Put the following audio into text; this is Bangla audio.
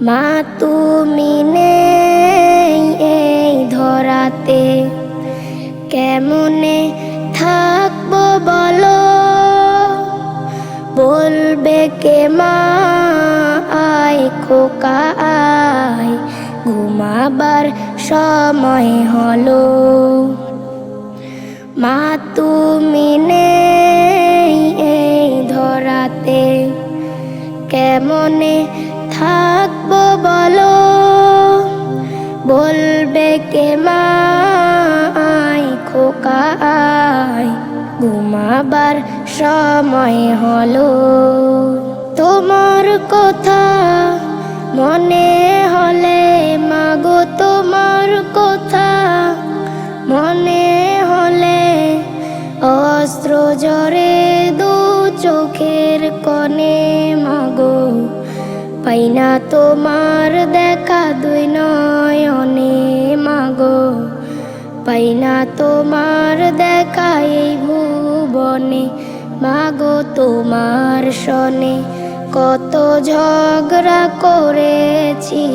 মা তুমি নেই এই ধরাতে, কেমনে থাকবো বলো? বলবে কে মা আয় খোকা আয়, ঘুমাবার সময় হলো। মা তুমি নেই এই ধরাতে, কেমনে থাকবো বলো? বলবে কে মা আয় খোকা আয়, ঘুমাবার সময় হলো। তোমার কথা মনে হলে মাগো, তোমার কথা মনে হলে অস্ত্র ঝরে দু চোখের কোণে মাগো। পাই না তোমার দেখা দুই নয়নে মাগো, পাই না তোমার দেখা এই ভুবনে মাগো। তোমার সনে কত ঝগড়া করেছি,